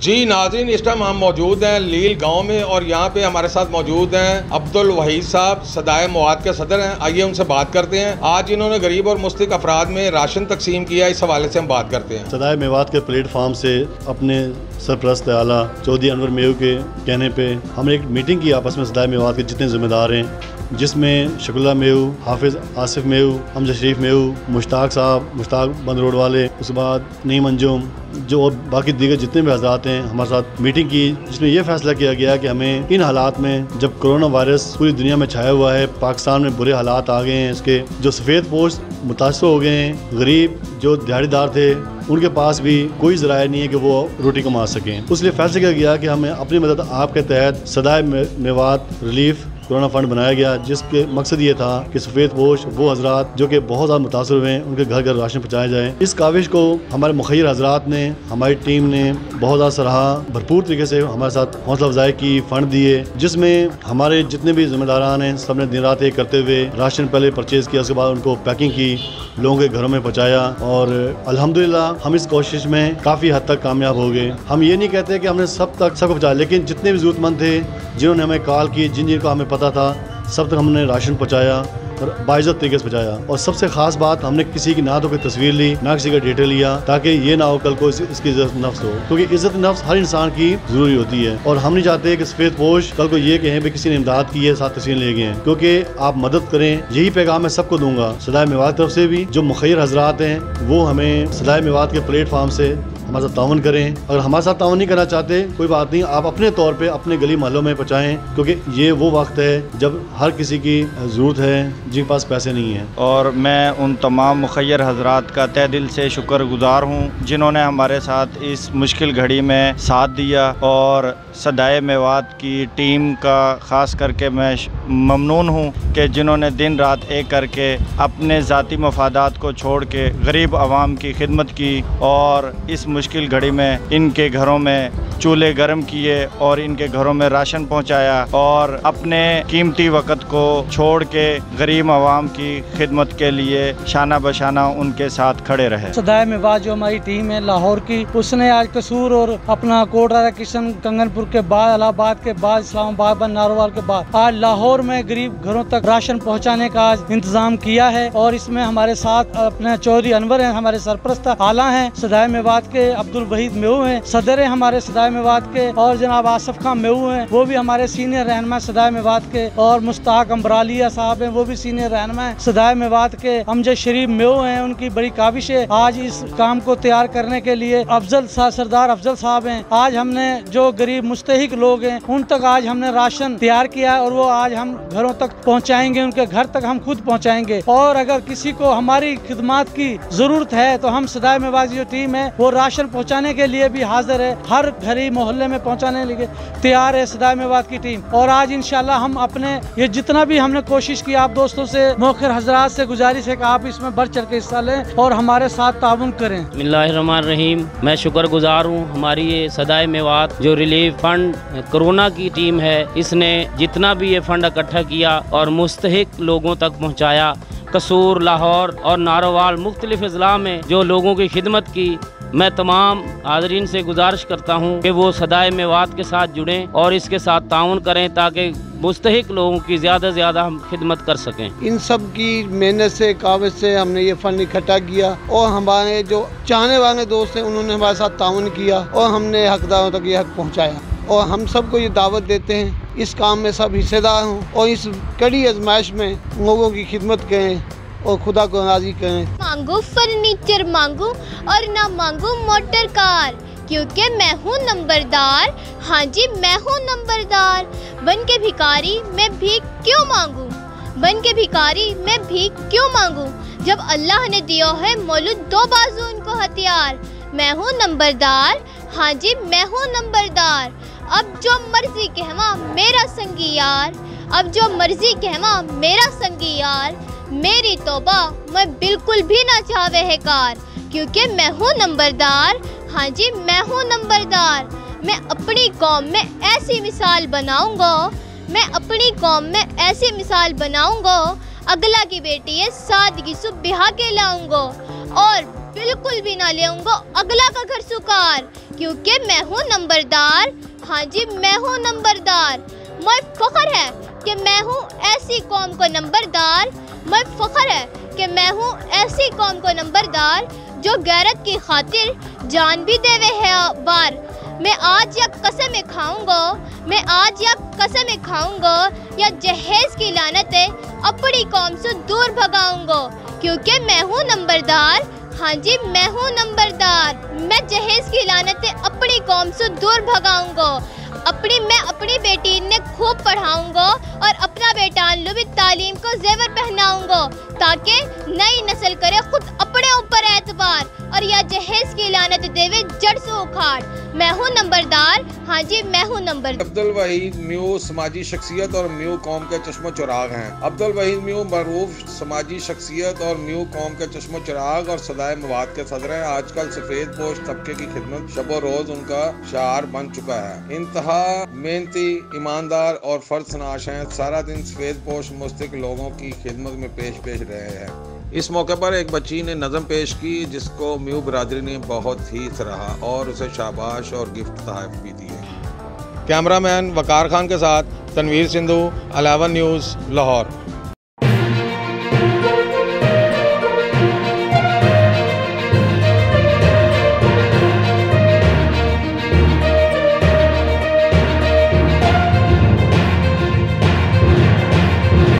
जी नाज़रीन, इस टाइम हम मौजूद हैं लील गांव में और यहाँ पे हमारे साथ मौजूद हैं अब्दुल वहीद साहब, सदाए मवाद के सदर हैं। आइए उनसे बात करते हैं। आज इन्होंने गरीब और मुस्तहिक अफराद में राशन तकसीम किया, इस हवाले से हम बात करते हैं। सदाए मवाद के प्लेटफार्म से अपने सरपरस्त आला चौधरी अनवर मेहू के कहने पे हमने एक मीटिंग की आपस में सदाए मवाद के जितने जिम्मेदार हैं, जिसमें शकुल्ला मेहू, हाफिज़ आसिफ मेहू, हमजा शरीफ मेहू, मुश्ताक साहब, मुश्ताक बंद रोड वाले, उसके बाद नीम अंजुम, जो और बाकी दीगर जितने भी हज़रात हैं हमारे साथ मीटिंग की, जिसमें यह फैसला किया गया कि हमें इन हालात में, जब कोरोना वायरस पूरी दुनिया में छाया हुआ है, पाकिस्तान में बुरे हालात आ गए हैं, इसके जो सफ़ेद पोश मुतासर हो गए हैं, गरीब जो दिहाड़ीदार थे उनके पास भी कोई ज़राया नहीं है कि वो रोटी कमा सकें। इसलिए फैसला किया गया कि हमें अपनी मदद आपके तहत सदाए मवाद रिलीफ कोरोना फंड बनाया गया, जिसके मकसद ये था कि सफ़ेद पोश वो हजरात जो कि बहुत ज़्यादा मुतासर हुए हैं उनके घर घर राशन पहुँचाया जाए। इस काविश को हमारे मुखैर हजरात ने, हमारी टीम ने बहुत ज़्यादा सराहा, भरपूर तरीके से हमारे साथ हौसला अफजाई की, फ़ंड दिए, जिसमें हमारे जितने भी जिम्मेदारान हैं सब ने दिन रात एक करते हुए राशन पहले परचेज़ किया, उसके बाद उनको पैकिंग की, लोगों के घरों में पहुँचाया और अल्हम्दुलिल्लाह हम इस कोशिश में काफ़ी हद तक कामयाब हो गए। हम ये नहीं कहते कि हमने सबको पहुँचाया, लेकिन जितने भी ज़रूरतमंद थे, जिन्होंने हमें कॉल की, जिनको हमें पता था, सब तक हमने राशन पहुँचाया और बाइज़्ज़त तरीके से पहुँचाया। और सबसे ख़ास बात, हमने किसी की ना तो कोई तस्वीर ली, ना किसी का डेटा लिया, ताकि ये ना हो कल को इसकी इज़्ज़त नफ्स हो, क्योंकि इज़्ज़त नफ्स हर इंसान की ज़रूरी होती है। और हम नहीं चाहते कि सफ़ेद पोश कल को ये कहें भी किसी ने इमदाद की है, साथ तस्वीर ले गए हैं, क्योंकि आप मदद करें, यही पैगाम मैं सबको दूंगा। सदाए मवाद की तरफ से भी जो मुखैर हजरात हैं वो हमें सदाए मवाद के प्लेटफार्म से हमारे साथ तावन करें। अगर हमारे साथ तावन नहीं करना चाहते कोई बात नहीं, आप अपने तौर पे अपने गली मोहल्लों में पहुँचाएँ, क्योंकि ये वो वक्त है जब हर किसी की ज़रूरत है जिनके पास पैसे नहीं हैं। और मैं उन तमाम मुखैर हजरात का तहे दिल से शुक्रगुजार हूँ जिन्होंने हमारे साथ इस मुश्किल घड़ी में साथ दिया, और सदाए मवाद की टीम का ख़ास करके मैं ममनून हूँ कि जिन्होंने दिन रात एक करके अपने ज़ाती मफादात को छोड़ के गरीब आवाम की खिदमत की, और इस मुश्किल घड़ी में इनके घरों में चूल्हे गर्म किए और इनके घरों में राशन पहुंचाया, और अपने कीमती वक़्त को छोड़ के गरीब आवाम की खिदमत के लिए शाना बशाना उनके साथ खड़े रहे। सदाए मवाद जो हमारी टीम है लाहौर की, उसने आज कसूर और अपना कोट राजा किशन कंगनपुर के बाद, इलाहाबाद के बाद, इस्लामाबाद, नारोवाल के बाद आज लाहौर में गरीब घरों तक राशन पहुँचाने का आज इंतजाम किया है। और इसमें हमारे साथ अपने चौधरी अनवर हैं, हमारे सरपरस्त आला हैं, सदाए मवाद के अब्दुल वहीद मेहू हैं, सदर हैं हमारे सदाए मवाद के, और जनाब आसिफ खान मेहू हैं, वो भी हमारे सीनियर रहनुमा सदाए मवाद के, और मुश्ताक अम्बरालिया साहब हैं, वो भी सीनियर रहनुमा हैं सदाए मवाद के, हमजा शरीफ मेहू हैं, उनकी बड़ी काविश है आज इस काम को तैयार करने के लिए। सरदार अफजल साहब हैं, आज हमने जो गरीब मुस्तहिक लोग हैं उन तक आज हमने राशन तैयार किया है, और वो आज हम घरों तक पहुँचाएंगे, उनके घर तक हम खुद पहुँचाएंगे। और अगर किसी को हमारी खिदमत की जरूरत है तो हम सदाए मवाद की जो टीम है वो राशन पहुँचाने के लिए भी हाजिर है, हर घरी मोहल्ले में पहुँचाने के लिए तैयार है सदाए मवाद की टीम। और आज इंशाल्लाह हम अपने ये जितना भी हमने कोशिश की, आप दोस्तों से, मुखिर हजरात से गुजारिश है कि आप इसमें बढ़ चढ़ के हिस्सा लें और हमारे साथ ताउन करें। बिस्मिल्लाहिर्रहमानिर्रहीम। मैं शुक्रगुजार हूँ हमारी ये सदाए मवाद जो रिलीफ फंड कोरोना की टीम है, इसने जितना भी ये फंड इकट्ठा किया और मुस्तहिक लोगों तक पहुँचाया। कसूर, लाहौर और नारोवाल मुख्तलिफ अजला में जो लोगों की खिदमत की, मैं तमाम हाज़रीन से गुजारिश करता हूँ कि वो सदाए मवाद के साथ जुड़ें और इसके साथ ताउन करें ताकि मुस्तहिक लोगों की ज़्यादा से ज़्यादा हम खिदमत कर सकें। इन सब की मेहनत से, काविश से हमने ये फंड इकट्ठा किया, और हमारे जो चाहने वाले दोस्त हैं उन्होंने हमारे साथ ताउन किया और हमने हकदारों तक ये हक पहुँचाया। और हम सबको ये दावत देते हैं इस काम में सब हिस्सेदार हों और इस कड़ी आजमाइश में लोगों की खिदमत करें और खुदा को राजी करें। मांगो फर्नीचर मांगो और ना मांगो मोटर कार, क्योंकि मैं हूँ नंबरदार। हाँ जी मैं हूँ नंबरदार। बन के भिखारी मैं भीख क्यों मांगूं, बन के भिखारी मैं भीख क्यों मांगूं, जब अल्लाह ने दिया है मौलूद दो बाजू उनको हथियार। मैं हूँ नंबरदार, हाँ जी मैं हूँ नंबरदार। अब जो मर्जी कहवा मेरा संगी यार, अब जो मर्जी कहवा मेरा संगी यार, मेरी तौबा मैं बिल्कुल भी ना चाहे है कार, क्योंकि मैं हूँ नंबरदार। हाँ जी मैं हूँ नंबरदार। मैं अपनी कौम में ऐसी मिसाल बनाऊंगा, मैं अपनी कौम में ऐसी मिसाल बनाऊंगा, अगला की बेटी है सादगी सुबह के लाऊंगा, और बिल्कुल भी ना ले अगला का घर सुकार, क्योंकि मैं हूँ नंबरदार। हाँ जी मैं हूँ नंबरदार। मैं फख्र है कि मैं हूँ ऐसी कौम को नंबरदार। मैं फख्र है कि मैं हूँ ऐसी कौम को नंबरदार जो गैरत की खातिर जान भी देवे है बार। मैं आज या कसम खाऊंगा, मैं आज या कसम खाऊंगा या जहेज की लानत है अपनी कौम से दूर भगाऊंगा, क्योंकि मैं हूँ नंबरदार। हाँ जी मैं हूँ नंबरदार। मैं जहेज की लानत है अपनी कौम से दूर भगाऊंगा। मैं अपनी बेटी ने खूब पढ़ाऊंगा और अपना बेटा लो भी तालीम को जेवर पहनाऊंगा, ताकि नई नस्ल करे खुद अपने ऊपर एतबार और या जहेज की लानत देवे जड़ से उखाड़। मैं हूँ नंबरदार। हाँ जी मैं हूँ नंबरदार। अब्दुल वहीद म्यू समाजी शख्सियत और म्यू कौम के चश्मो चिराग हैं। अब्दुल वहीद म्यू मरूफ समाजी शख्सियत और म्यू कौम के चश्मो चिराग और सदाए मवाद के सदर हैं। आजकल सफेद पोश तबके की खिदमत शबो रोज उनका शार बन चुका है। इंतहा मेहनती, ईमानदार और फर्जनाश हैं। सारा दिन सफेद पोश मुस्तक लोगों की खिदमत में पेश रहे हैं। इस मौके पर एक बच्ची ने नज़म पेश की जिसको म्यू बरादरी ने बहुत ही सराहा और उसे शाबाश और गिफ्ट तहफ़ भी दिए। कैमरामैन वकार खान के साथ तनवीर सिंधु, अलावन न्यूज़, लाहौर।